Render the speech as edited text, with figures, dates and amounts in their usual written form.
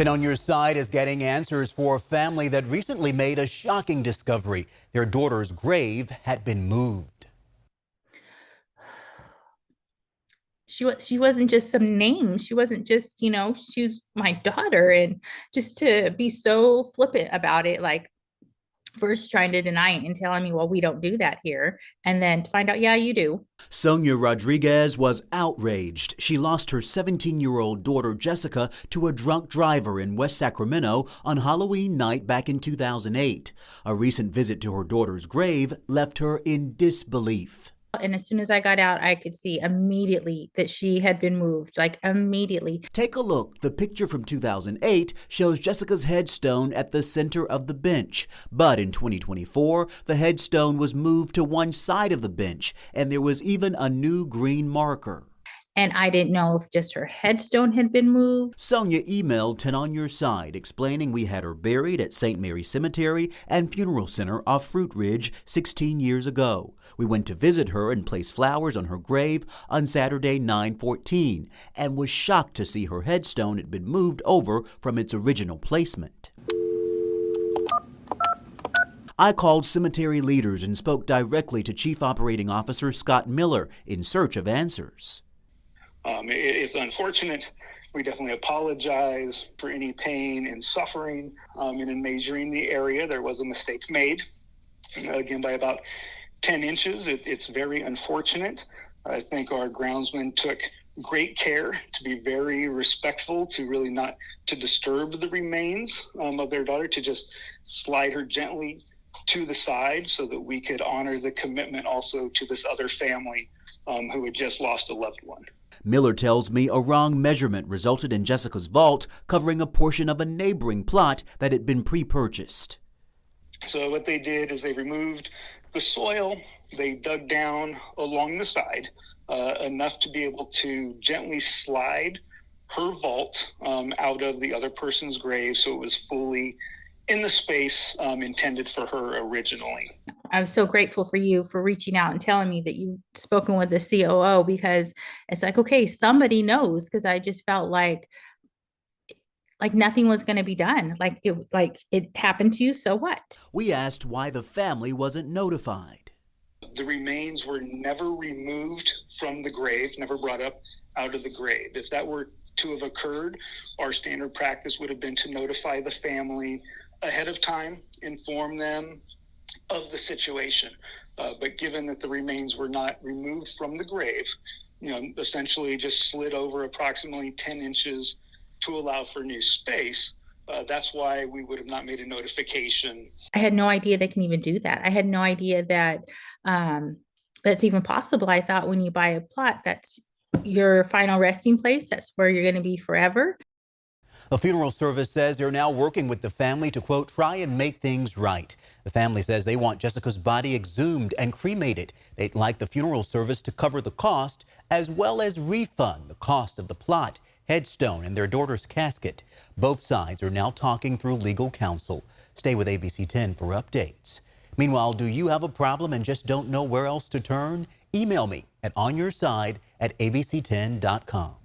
10 on Your Side is getting answers for a family that recently made a shocking discovery. Their daughter's grave had been moved. She wasn't just some name. She wasn't just, she was my daughter. And just to be so flippant about it, like first trying to deny it and telling me, well, we don't do that here. And then to find out, yeah, you do. Sonia Rodriguez was outraged. She lost her 17-year-old daughter, Jessica, to a drunk driver in West Sacramento on Halloween night back in 2008. A recent visit to her daughter's grave left her in disbelief. And as soon as I got out, I could see immediately that she had been moved, like immediately. Take a look. The picture from 2008 shows Jessica's headstone at the center of the bench. But in 2024, the headstone was moved to one side of the bench, and there was even a new green marker. And I didn't know if just her headstone had been moved. Sonia emailed 10 on Your Side explaining we had her buried at St. Mary Cemetery and Funeral Center off Fruit Ridge 16 years ago. We went to visit her and place flowers on her grave on Saturday, 9/14, and was shocked to see her headstone had been moved over from its original placement. I called cemetery leaders and spoke directly to Chief Operating Officer Scott Miller in search of answers. It's unfortunate. We definitely apologize for any pain and suffering. And in measuring the area, there was a mistake made, again, by about 10 inches. It's very unfortunate. I think our groundsman took great care to be very respectful, to really not to disturb the remains of their daughter, to just slide her gently to the side so that we could honor the commitment also to this other family who had just lost a loved one. Miller tells me a wrong measurement resulted in Jessica's vault covering a portion of a neighboring plot that had been pre-purchased. So what they did is they removed the soil, they dug down along the side enough to be able to gently slide her vault out of the other person's grave, so it was fully in the space intended for her originally. I was so grateful for you for reaching out and telling me that you'd spoken with the COO, because it's like, okay, somebody knows, because I just felt like nothing was going to be done. Like it happened to you, so what? We asked why the family wasn't notified. The remains were never removed from the grave, never brought up out of the grave. If that were to have occurred, our standard practice would have been to notify the family ahead of time, inform them of the situation. But given that the remains were not removed from the grave, essentially just slid over approximately 10 inches to allow for new space, that's why we would have not made a notification. I had no idea they can even do that. I had no idea that that's even possible. I thought when you buy a plot, that's your final resting place. That's where you're going to be forever. A funeral service says they're now working with the family to, quote, try and make things right. The family says they want Jessica's body exhumed and cremated. They'd like the funeral service to cover the cost as well as refund the cost of the plot, headstone, and their daughter's casket. Both sides are now talking through legal counsel. Stay with ABC 10 for updates. Meanwhile, do you have a problem and just don't know where else to turn? Email me at onyourside@abc10.com.